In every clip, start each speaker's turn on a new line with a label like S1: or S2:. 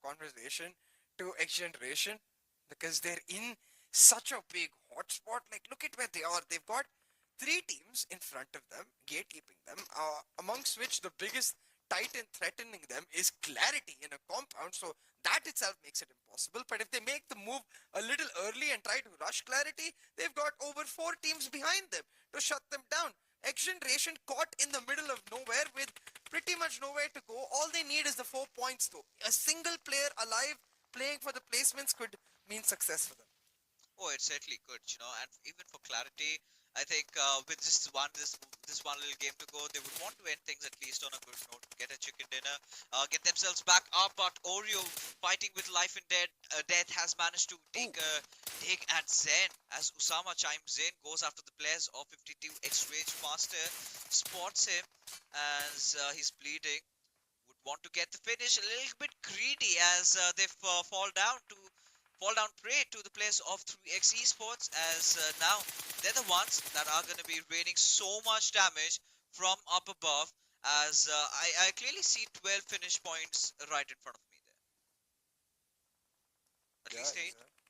S1: conversation to X Generation because they're in such a big hotspot. Like, look at where they are. They've got three teams in front of them, gatekeeping them, amongst which the biggest titan threatening them is Clarity in a compound. So that itself makes it impossible. But if they make the move a little early and try to rush Clarity, they've got over four teams behind them to shut them down. X Generation caught in the middle of nowhere with pretty much nowhere to go. All they need is the 4 points though. A single player alive playing for the placements could mean success for them.
S2: Oh, it certainly could, and even for Clarity, I think with this one little game to go, they would want to end things at least on a good note, get a chicken dinner, get themselves back up. But Oreo, fighting with life and death, has managed to take
S1: Ooh.
S2: a dig at Zen as Usama chimes in, goes after the players of 52. X-Rage Master spots him as he's bleeding. Would want to get the finish, a little bit greedy as they fall down prey to the players of 3x Esports, as now they're the ones that are going to be raining so much damage from up above, as I clearly see 12 finish points right in front of me there. At
S1: Yeah,
S2: least 8.
S1: exactly.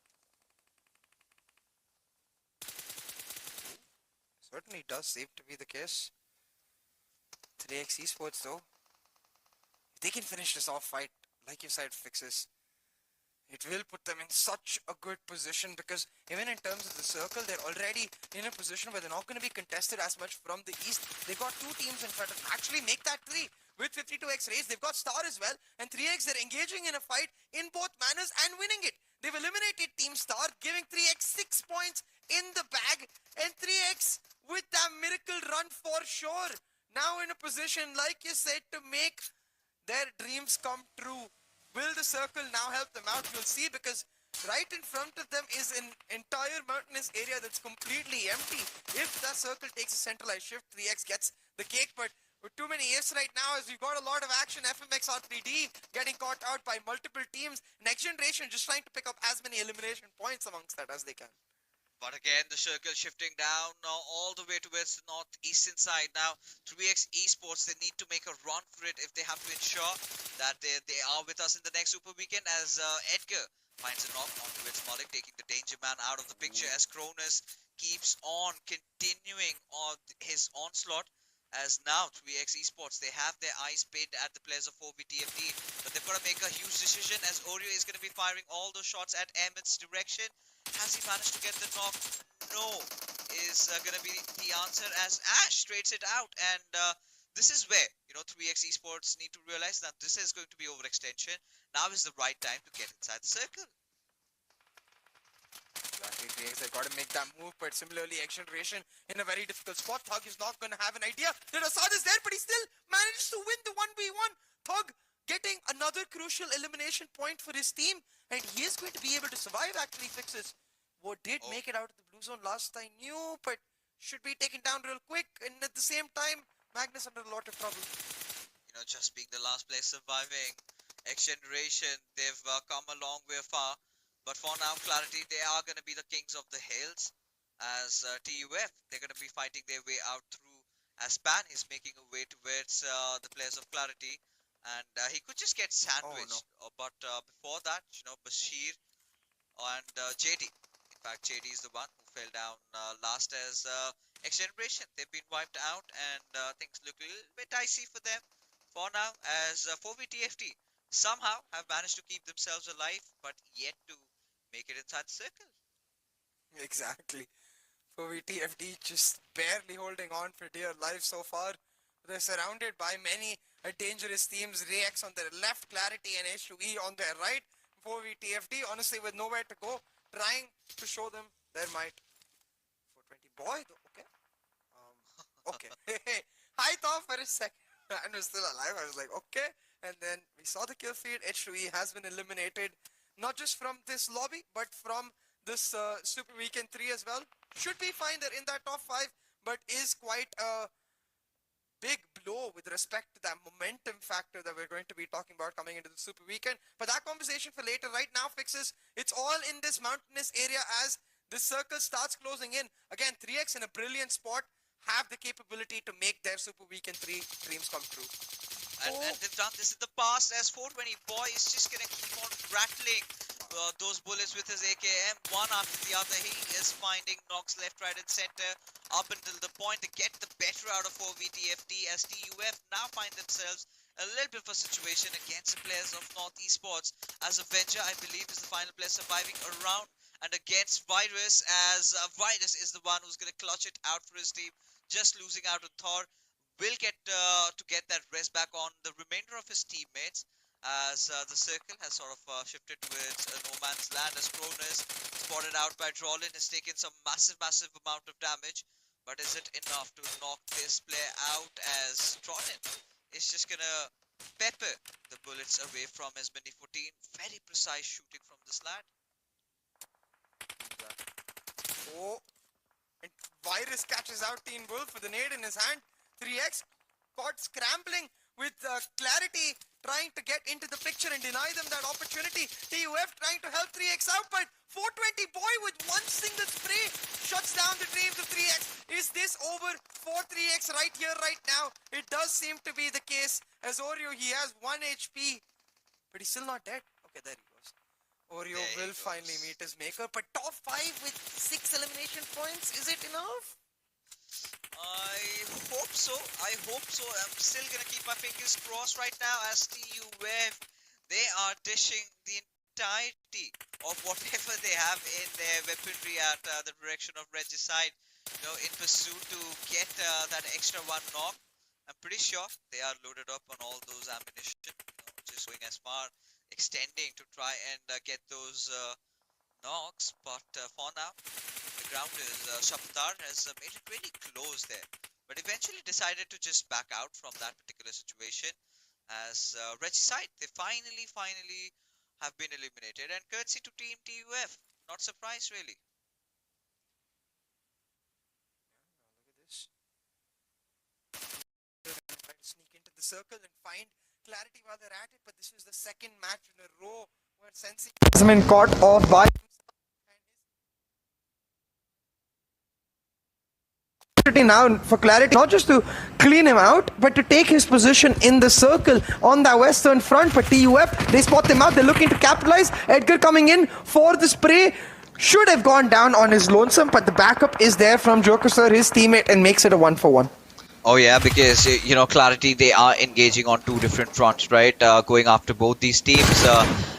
S1: Certainly does seem to be the case. 3x Esports though, if they can finish this off fight, like you said, Fixes, it will put them in such a good position because even in terms of the circle, they're already in a position where they're not going to be contested as much from the east. They've got two teams in front of them. Actually, make that three with 52x race. They've got Star as well, and 3x, they're engaging in a fight in both manners and winning it. They've eliminated Team Star, giving 3x 6 points in the bag, and 3x with that miracle run for sure. Now in a position, like you said, to make their dreams come true. Will the circle now help them out? You'll see, because right in front of them is an entire mountainous area that's completely empty. If that circle takes a centralized shift, 3x gets the cake, but with too many ifs right now, as we've got a lot of action, FMX R3D getting caught out by multiple teams. Next Generation just trying to pick up as many elimination points amongst that as they can.
S2: But again, the circle shifting down all the way towards the northeastern side. Now, 3x Esports, they need to make a run for it if they have to ensure that they are with us in the next Super Weekend, as Edgar finds a knock on towards Malik, taking the Danger Man out of the picture as Cronus keeps on continuing on his onslaught. As now 3x Esports, they have their eyes pinned at the players of 4VTFD, but they've got to make a huge decision, as Oreo is going to be firing all those shots at Emmett's direction. Has he managed to get the knock? No, is going to be the answer, as Ash trades it out. And this is where, 3x Esports need to realize that this is going to be overextension. Now is the right time to get inside the circle.
S1: Exactly, Graves. They've got to make that move, but similarly, X Generation in a very difficult spot. Thug is not going to have an idea that Assad is there, but he still manages to win the 1v1. Thug getting another crucial elimination point for his team, and he is going to be able to survive, actually, Fixes. What did make it out of the blue zone last I knew, but should be taken down real quick, and at the same time, Magnus under a lot of trouble.
S2: Just being the last place surviving, X Generation, they've come a long way far. But for now, Clarity, they are going to be the kings of the hills. As TUF, they're going to be fighting their way out through. As Pan is making a way towards the players of Clarity. And he could just get sandwiched.
S1: Oh, no.
S2: But before that, Bashir and JD. In fact, JD is the one who fell down last, as X Generation. They've been wiped out, and things look a little bit dicey for them for now, as 4VTFT somehow have managed to keep themselves alive, but yet to make it inside the circle.
S1: Exactly. For VTFD, just barely holding on for dear life so far. They're surrounded by many dangerous teams. Rex on their left, Clarity and H2E on their right. For VTFD, honestly, with nowhere to go, trying to show them their might. 420 boy, though, okay. Okay. I thought for a second I was still alive. I was like, okay. And then we saw the kill feed. H2E has been eliminated, not just from this lobby, but from this Super Weekend 3 as well. Should be fine. They're in that top 5, but is quite a big blow with respect to that momentum factor that we're going to be talking about coming into the Super Weekend. But that conversation for later. Right now, Fixes, it's all in this mountainous area as the circle starts closing in. Again, 3x in a brilliant spot, have the capability to make their Super Weekend 3 dreams come true.
S2: And they've done this in the past, as 420 boy is just gonna keep on rattling those bullets with his AKM one after the other. He is finding knocks left, right, and center up until the point to get the better out of 4VTFT, as TUF now find themselves a little bit of a situation against the players of North Esports, as Avenger, I believe, is the final player surviving around, and against Virus, as Virus is the one who's going to clutch it out for his team, just losing out to Thor. Will get to get that rest back on the remainder of his teammates, as the circle has sort of shifted towards no man's land, as Cronus, spotted out by Drolin, has taken some massive amount of damage. But is it enough to knock this player out, as Drolin is just gonna pepper the bullets away from his Mini 14. Very precise shooting from this lad.
S1: Oh, and Virus catches out Teen Wolf with the nade in his hand. 3x caught scrambling with Clarity, trying to get into the picture and deny them that opportunity. TUF trying to help 3x out, but 420 boy with one single spray shuts down the dreams of 3x. Is this over for 3x right here, right now? It does seem to be the case, as Oreo, he has 1 HP, but he's still not dead. Okay, there he goes. Oreo will finally meet his maker, but top 5 with 6 elimination points, is it enough?
S2: I hope so. I'm still gonna keep my fingers crossed right now, as TUF, they are dishing the entirety of whatever they have in their weaponry at the direction of Regicide, in pursuit to get that extra one knock. I'm pretty sure they are loaded up on all those ammunition, just going as far, extending to try and get those knocks, but for now, the grounders, Shaptar has made it really close there, but eventually decided to just back out from that particular situation, as Regicide, they finally have been eliminated, and courtesy to Team TUF, not surprised really.
S1: Look at this. Try to sneak into the circle and find Clarity while they're at it, but this was the second match in a row where Sensi has been caught off by now for Clarity, not just to clean him out, but to take his position in the circle on that western front. But TUF, they spot them out, they're looking to capitalize. Edgar coming in for the spray, should have gone down on his lonesome, but the backup is there from Joker Sir, his teammate, and makes it a 1-for-1.
S2: Oh yeah, because Clarity, they are engaging on two different fronts, right? Going after both these teams.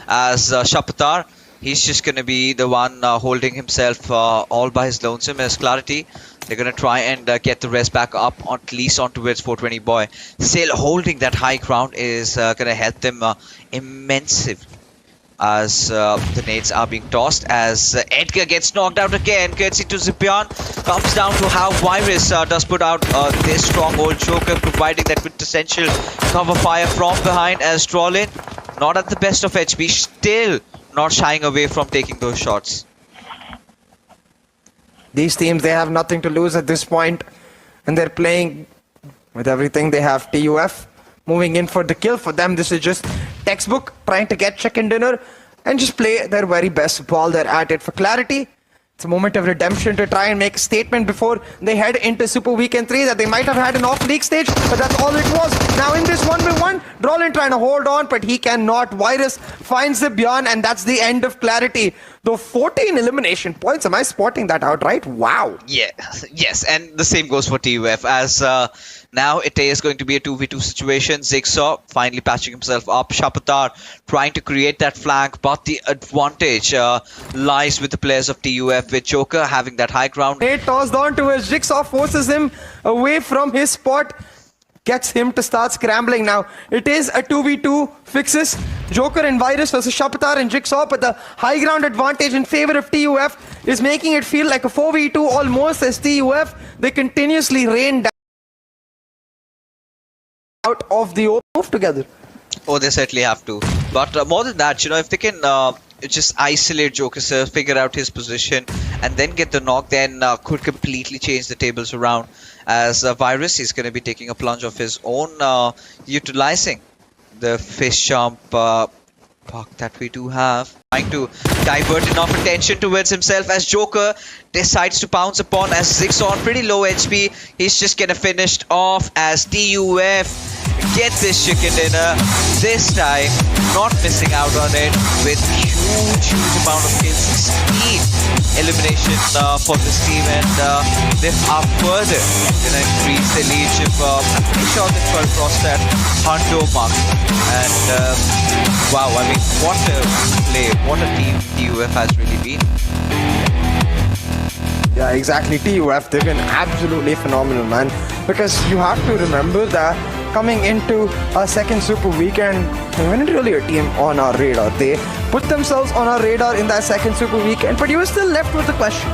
S2: As Shapatar, he's just gonna be the one holding himself all by his lonesome. As Clarity, they're gonna try and get the rest back up, at least on towards 420 boy. Still holding that high ground is gonna help them immensely, as the nades are being tossed, as Edgar gets knocked out again, courtesy to Zipion. Comes down to how Virus does put out this stronghold Joker, providing that quintessential cover fire from behind, as Trollin, not at the best of HP, still not shying away from taking those shots.
S1: These teams, they have nothing to lose at this point, and they're playing with everything they have. TUF moving in for the kill. For them, this is just textbook, trying to get chicken dinner and just play their very best ball. They're at it. For Clarity, it's a moment of redemption to try and make a statement before they head into Super Weekend 3 that they might have had an off-league stage, but that's all it was. Now in this 1v1, Drolin trying to hold on, but he cannot. Virus finds the Beyond, and that's the end of Clarity. Though 14 elimination points, am I spotting that out right? Wow.
S2: Yeah, yes, and the same goes for TUF, as now it is going to be a 2v2 situation. Zigsaw finally patching himself up. Shapatar trying to create that flank, but the advantage lies with the players of TUF, with Joker having that high ground.
S1: Nate tossed on to his Jigsaw, forces him away from his spot, gets him to start scrambling. Now it is a 2v2 fixes. Joker and Virus versus Shapatar and Jigsaw, but the high ground advantage in favor of TUF is making it feel like a 4v2 almost, as TUF, they continuously rain down out of the open move together.
S2: Oh, they certainly have to. But more than that, if they can just isolate Joker Sir, figure out his position, and then get the knock, then could completely change the tables around. As Virus is going to be taking a plunge of his own, utilizing the fish jump puck that we do have. Trying to divert enough attention towards himself, as Joker decides to pounce upon, as Zigsaw on pretty low HP. He's just gonna finish off, as TUF get this chicken dinner. This time, not missing out on it with huge amount of kills. 16 elimination for this team, and they are further gonna increase the leadership. I'm pretty sure they've got across that Hundo mark. And wow, I mean, what a play, what a team TUF has really been.
S3: Yeah, exactly. TUF, they've been absolutely phenomenal, man. Because you have to remember that coming into a second Super Weekend, they weren't really a team on our radar. They put themselves on our radar in that second Super Weekend, but you were still left with the question.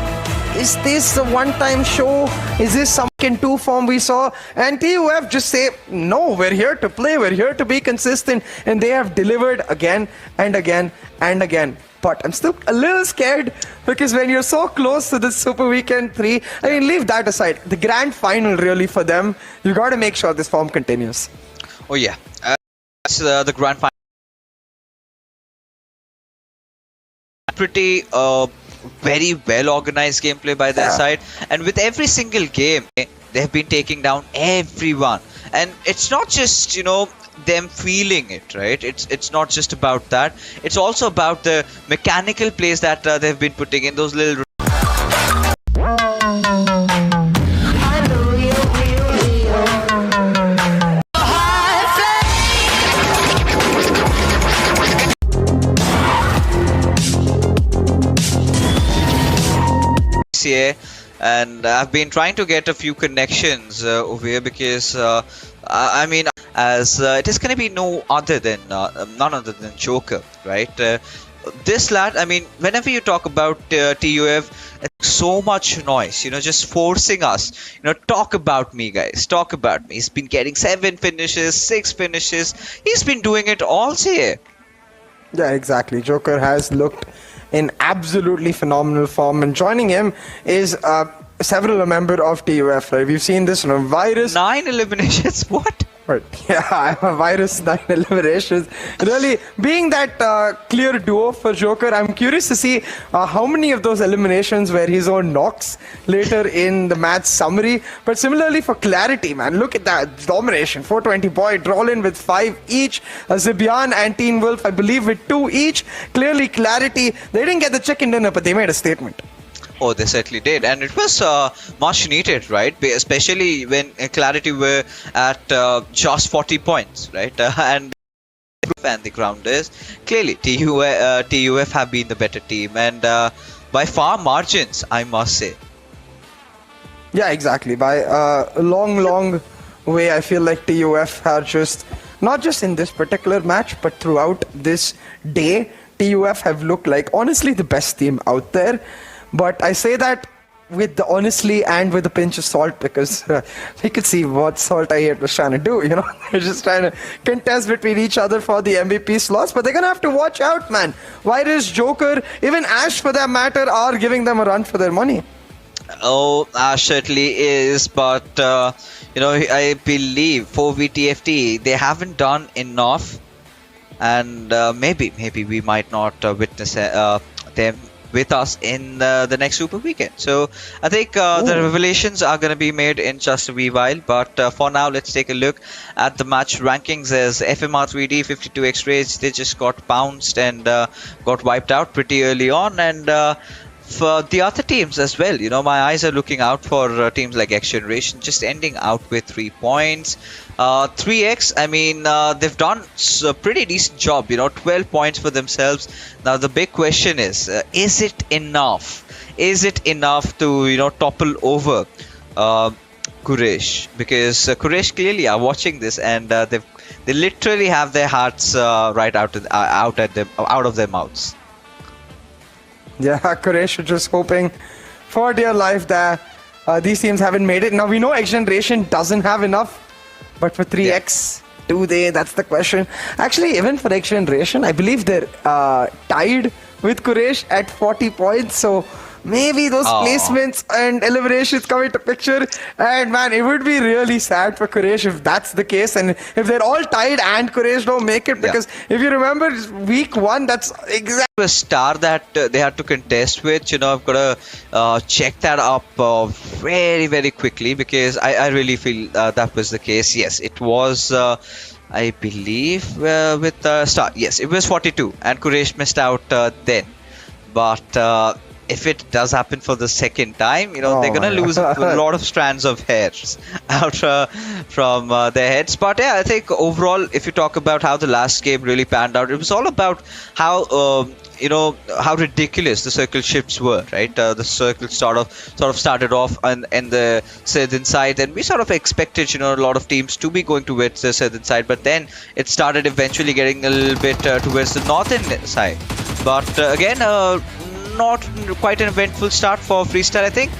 S3: Is this a one-time show? Is this some in two form we saw? And TUF just say, no, we're here to play, we're here to be consistent, and they have delivered again and again and again. But I'm still a little scared because when you're so close to this Super Weekend 3, I mean, leave that aside. The grand final really for them, you got to make sure this form continues.
S2: Oh yeah, it's the grand final. Pretty very well organized gameplay by their side, and with every single game they have been taking down everyone. And it's not just, you know, them feeling it, right? It's not just about that. It's also about the mechanical plays that they've been putting in, those little here. And I've been trying to get a few connections over here because I mean, as it is going to be none other than Joker, right? This lad, I mean, whenever you talk about TUF, so much noise, you know, just forcing us, you know, talk about me, guys, talk about me. He's been getting 7 finishes, 6 finishes. He's been doing it all here.
S3: Yeah, exactly. Joker has looked in absolutely phenomenal form, and joining him is several member of TUF, right? We've seen this, you know, Virus.
S2: 9 eliminations, what?
S3: But yeah, I'm a Virus, 9 eliminations. Really, being that clear duo for Joker, I'm curious to see how many of those eliminations were his own knocks later in the match summary. But similarly for Clarity, man, look at that domination. 420 Boyd, Rollin with 5 each. Zibian and Teen Wolf, I believe, with 2 each. Clearly, Clarity, they didn't get the chicken dinner, but they made a statement.
S2: Oh, they certainly did, and it was much needed, right? Especially when Clarity were at just 40 points, right? And the grounders, clearly TUF have been the better team, and by far margins, I must say.
S3: Yeah, exactly. By a long way, I feel like TUF are just, not just in this particular match, but throughout this day, TUF have looked like honestly the best team out there. But I say that with the honestly and with a pinch of salt, because we could see what Salt I Hate was trying to do, you know. They're just trying to contest between each other for the MVP slots, but they're going to have to watch out, man. Virus, Joker, even Ash for that matter are giving them a run for their money.
S2: Oh, Ash certainly is, but you know, I believe for VTFT, they haven't done enough, and maybe we might not witness them with us in the next Super Weekend. So I think the revelations are going to be made in just a wee while, but for now, let's take a look at the match rankings. As FMR3D 52 X-Rays, they just got bounced and got wiped out pretty early on, and for the other teams as well, you know, my eyes are looking out for teams like X Generation just ending out with 3 points. 3X, I mean, they've done a pretty decent job, you know, 12 points for themselves. Now the big question is it enough? Is it enough to, you know, topple over Quresh? Because Quresh clearly are watching this, and they literally have their hearts right out of their mouths.
S3: Yeah, Quresh are just hoping for dear life that these teams haven't made it. Now we know X Generation doesn't have enough, but for 3X, do they? That's the question. Actually, even for X Generation, I believe they're tied with Quresh at 40 points. So maybe those placements and eliminations come into picture. And man, it would be really sad for Quresh if that's the case, and if they're all tied and Quresh don't make it. Because if you remember week 1, that's exactly
S2: a star that they had to contest with. You know, I've got to check that up very quickly, because I really feel that was the case. Yes, it was I believe with Star. Yes, it was 42, and Quraysh missed out then. But if it does happen for the second time, they're
S3: Oh
S2: gonna
S3: my
S2: lose a
S3: God.
S2: lot of strands of hairs out from their heads. But yeah, I think overall, if you talk about how the last game really panned out, it was all about how how ridiculous the circle shifts were, right? The circle sort of started off on the southern side, and we sort of expected a lot of teams to be going towards the southern side, but then it started eventually getting a little bit towards the northern side. But again, not quite an eventful start for Freestyle, I think.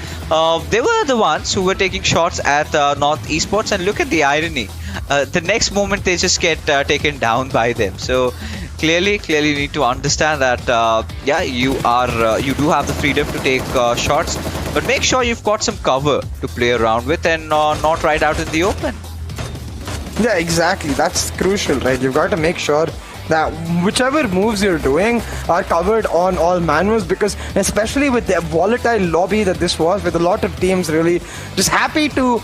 S2: They were the ones who were taking shots at North Esports, and look at the irony. The next moment they just get taken down by them. So clearly you need to understand that you do have the freedom to take shots, but make sure you've got some cover to play around with and not right out in the open.
S3: Yeah, exactly. That's crucial, right? You've got to make sure that whichever moves you're doing are covered on all manuals, because especially with the volatile lobby that this was, with a lot of teams really just happy to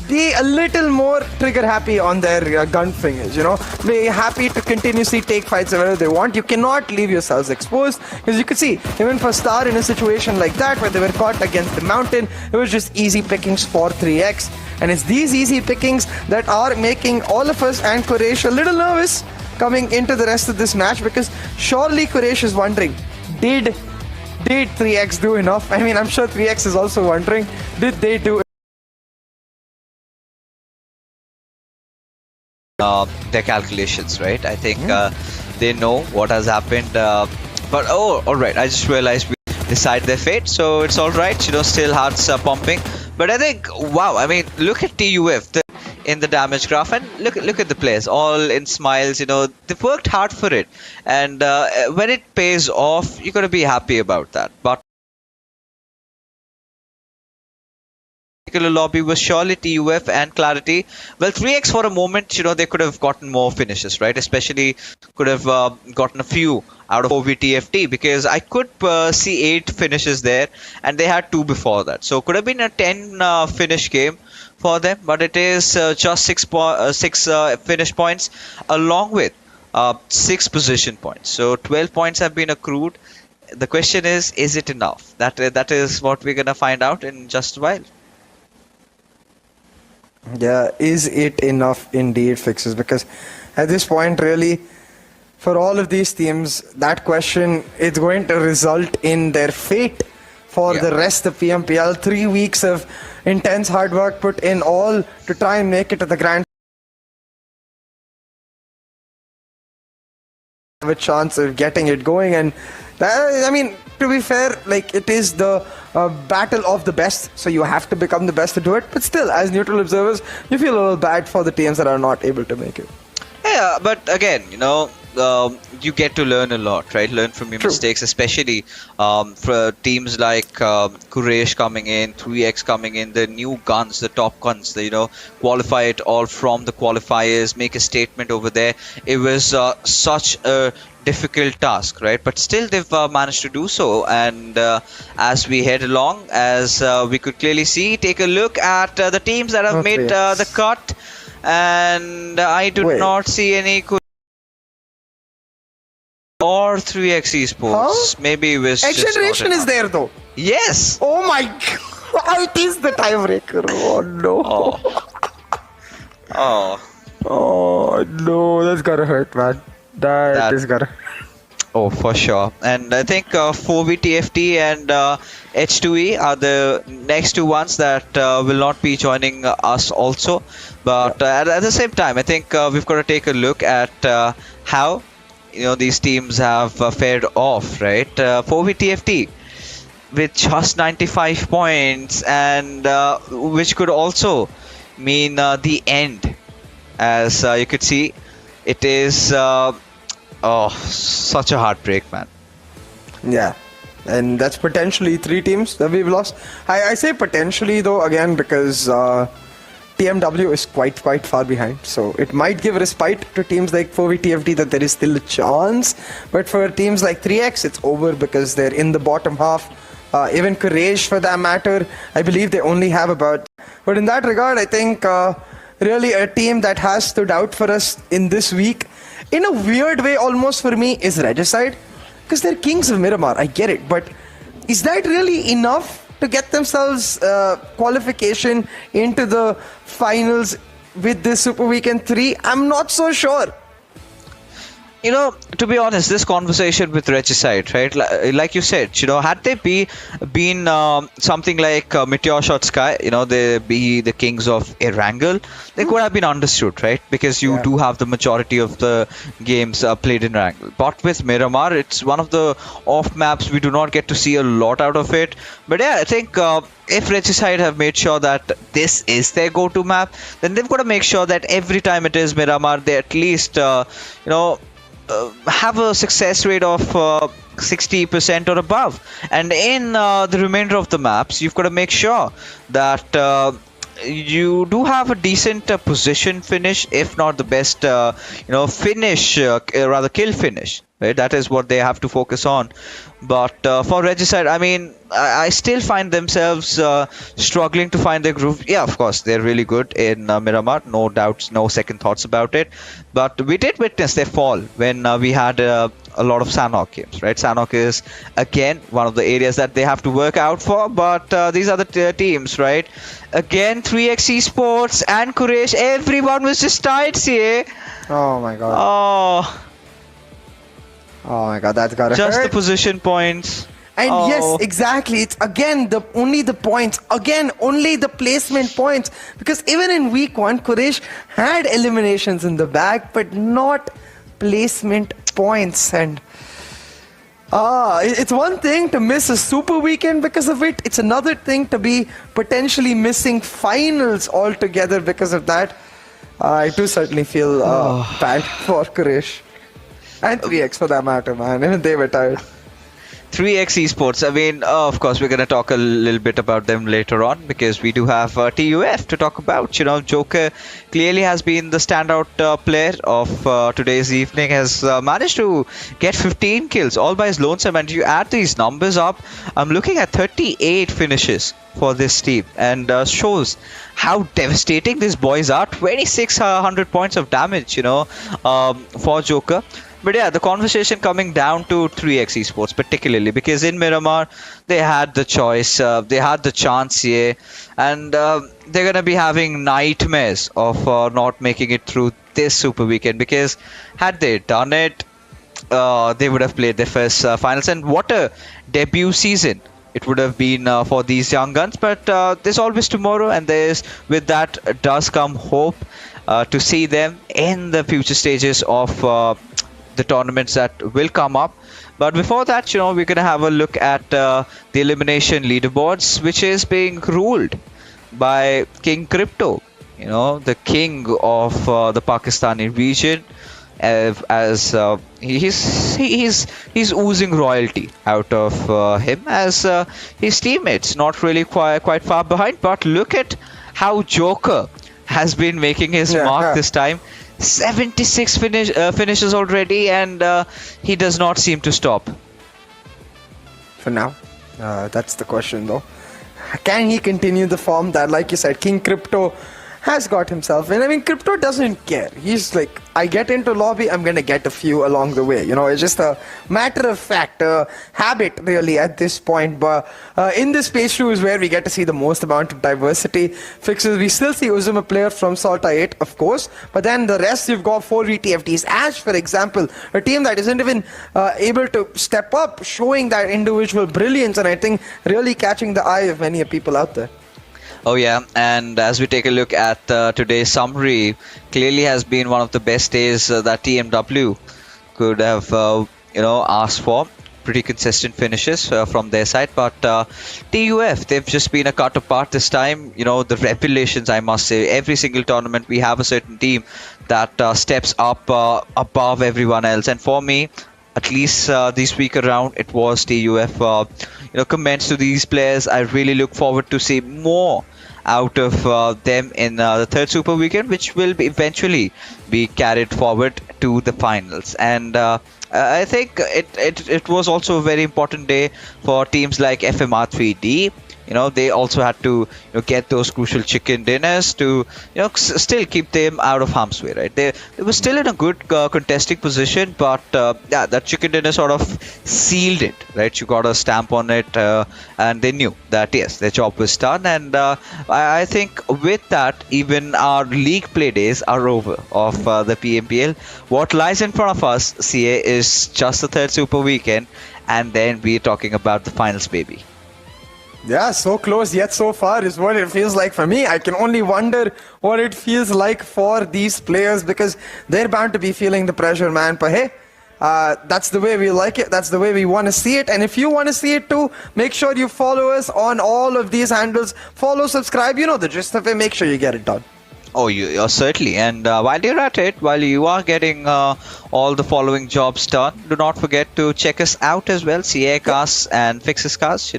S3: be a little more trigger happy on their gun fingers, be happy to continuously take fights wherever they want. You cannot leave yourselves exposed, because you could see even for Star in a situation like that where they were caught against the mountain, it was just easy pickings for 3x, and it's these easy pickings that are making all of us and Quraysh a little nervous coming into the rest of this match, because surely Quraysh is wondering, did 3x do enough? I mean, I'm sure 3x is also wondering, did they do
S2: their calculations, right? I think they know what has happened, but all right, I just realized we decide their fate, so it's all right, still hearts are pumping. But I think, wow, I mean, look at TUF in the damage graph, and look at the players all in smiles. They've worked hard for it, and when it pays off, you got to be happy about that. But particular lobby was surely TUF and Clarity. Well, 3x for a moment, they could have gotten more finishes, right? Especially could have gotten a few out of OVTFT, because I could see 8 finishes there, and they had 2 before that. So could have been a 10 finish game for them, but it is just 6 finish points along with 6 position points. So 12 points have been accrued. The question is it enough? That is what we're gonna find out in just a while.
S3: Yeah, is it enough indeed, Fixes? Because at this point, really, for all of these teams, that question is going to result in their fate for the rest of PMPL. 3 weeks of intense hard work put in, all to try and make it to the grand. Have a chance of getting it going, and that, I mean, to be fair, like, it is the battle of the best, so you have to become the best to do it. But still, as neutral observers, you feel a little bad for the teams that are not able to make it.
S2: Yeah, but again, you get to learn a lot, right? Learn from your mistakes, especially for teams like Quraysh coming in, 3x coming in, the new guns, the top guns, qualify it all from the qualifiers, make a statement over there. It was such a difficult task, right? But still they've managed to do so, and as we head along, as we could clearly see, take a look at the teams that have made the cut, and I do not see any or 3x esports. Maybe it was
S3: X
S2: just
S3: Generation is there though.
S2: Yes.
S3: Oh my god, it is the tiebreaker. Oh no. Oh no, that's gotta hurt, man. That is gotta.
S2: Oh, for sure. And I think 4VTFT and H2E are the next 2 ones that will not be joining us also. But at the same time, I think we've got to take a look at how these teams have fared off, right? 4VTFT with just 95 points, and which could also mean the end, as you could see. It is such a heartbreak, man. Yeah,
S3: and that's potentially 3 teams that we've lost. I say potentially though, again, because TMW is quite far behind, so it might give respite to teams like 4VTFD that there is still a chance, but for teams like 3x, it's over because they're in the bottom half. Even Quraysh, for that matter, I believe they only have about. But in that regard, I think really a team that has stood out for us in this week, in a weird way almost for me, is Regicide. Because they're kings of Miramar, I get it, but is that really enough to get themselves qualification into the finals with this Super Weekend 3? I'm not so sure.
S2: You know, to be honest, this conversation with Regicide, right? Like you said, had they been something like Meteor Shot Sky, they be the kings of Erangel, they could have been understood, right? Because you do have the majority of the games played in Erangel. But with Miramar, it's one of the off maps. We do not get to see a lot out of it. But yeah, I think if Regicide have made sure that this is their go-to map, then they've got to make sure that every time it is Miramar, they at least, have a success rate of 60% or above, and in the remainder of the maps you've got to make sure that you do have a decent position finish, if not the best finish, rather kill finish, right? That is what they have to focus on. But for Regicide, I mean, I still find themselves struggling to find their groove. Yeah, of course, they're really good in Miramar, no doubts, no second thoughts about it. But we did witness their fall when we had a lot of Sanhok games, right? Sanhok is, again, one of the areas that they have to work out for. But these other teams, right? Again, 3x Esports and Quraysh, everyone was just tied, CA.
S3: Oh my god. Oh my god, that's gotta
S2: Just
S3: hurt.
S2: the position points.
S3: And yes, exactly. It's again only the points. Again, only the placement points. Because even in week 1, Quraysh had eliminations in the bag, but not placement points. And it's one thing to miss a Super Weekend because of it. It's another thing to be potentially missing finals altogether because of that. I do certainly feel bad for Quraysh. And 3x for that matter, man. Even they were tired.
S2: 3x Esports. I mean, of course, we're going to talk a little bit about them later on because we do have TUF to talk about. Joker clearly has been the standout player of today's evening, has managed to get 15 kills all by his lonesome. And you add these numbers up, I'm looking at 38 finishes for this team, and shows how devastating these boys are. 2600 points of damage, for Joker. But yeah, the conversation coming down to 3x Esports particularly, because in Miramar they had the choice, they had the chance here, and they're going to be having nightmares of not making it through this Super Weekend, because had they done it, they would have played their first finals, and what a debut season it would have been for these young guns. But there's always tomorrow, and with that does come hope to see them in the future stages of the tournaments that will come up. But before that, we're going to have a look at the elimination leaderboards, which is being ruled by King Crypto, the king of the Pakistani region, as he's oozing royalty out of him, as his teammates not really quite far behind. But look at how Joker has been making his mark this time. 76 finishes already, and he does not seem to stop.
S3: For now, that's the question though. Can he continue the form that, like you said, King Crypto has got himself in? I mean, Crypto doesn't care. He's like, I get into lobby, I'm gonna get a few along the way. It's just a matter of fact, habit really at this point. But in this page 2 is where we get to see the most amount of diversity fixes. We still see Uzuma player from Salta 8, of course, but then the rest you've got 4 VTFTs. Ash, for example, a team that isn't even able to step up, showing that individual brilliance, and I think really catching the eye of many people out there.
S2: Oh yeah, and as we take a look at today's summary, clearly has been one of the best days that TMW could have asked for. Pretty consistent finishes from their side, but TUF, they've just been a cut apart this time. The revelations, I must say. Every single tournament we have a certain team that steps up above everyone else, and for me, at least this week around, it was TUF. Comments to these players. I really look forward to see more out of them in the third Super Weekend, which will eventually be carried forward to the finals. And I think it was also a very important day for teams like FMR3D, they also had to get those crucial chicken dinners to still keep them out of harm's way, right? They were still in a good contesting position, but yeah, that chicken dinner sort of sealed it, right? You got a stamp on it, and they knew that yes, their job was done. And I think with that, even our league play days are over of the PMPL. What lies in front of us, CA, is just the third Super Weekend, and then we're talking about the finals, baby.
S3: Yeah, so close yet so far is what it feels like for me. I can only wonder what it feels like for these players, because they're bound to be feeling the pressure, man. But hey, that's the way we like it. That's the way we want to see it. And if you want to see it too, make sure you follow us on all of these handles. Follow, subscribe, you know the gist of it. Make sure you get it done.
S2: Oh, you certainly. And while you're at it, while you are getting all the following jobs done, do not forget to check us out as well, CA Cast and Fixes Cast.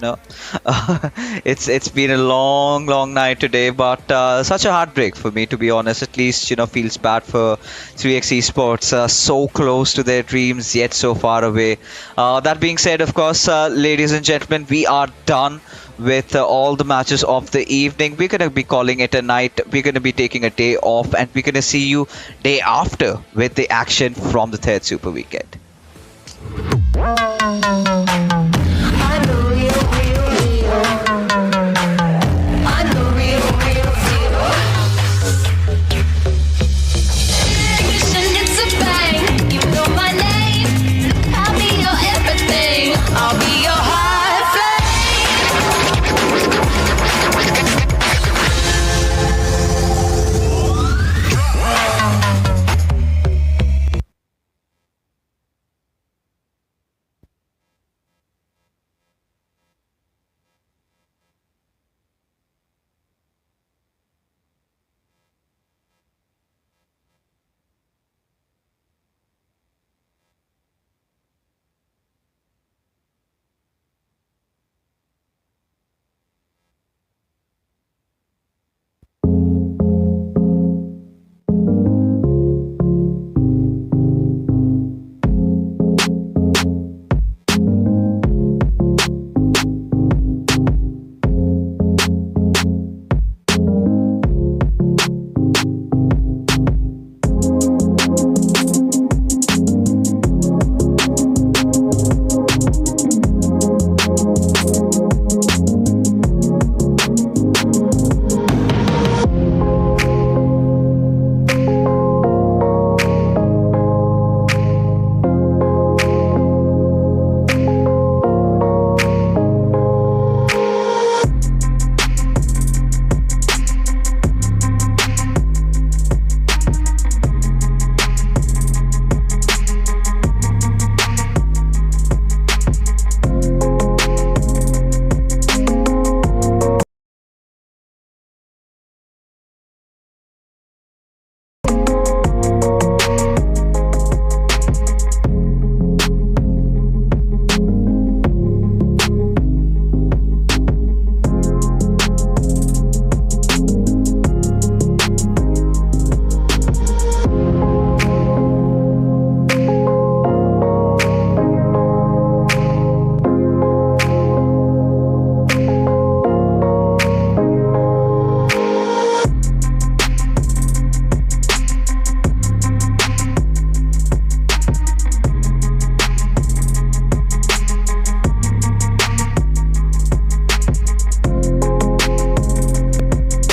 S2: It's been a long night today, but such a heartbreak for me, to be honest. At least feels bad for 3x Esports, so close to their dreams yet so far away. That being said, of course, ladies and gentlemen, we are done with all the matches of the evening. We're going to be calling it a night. We're going to be taking a day off, and we're going to see you day after with the action from the third Super Weekend.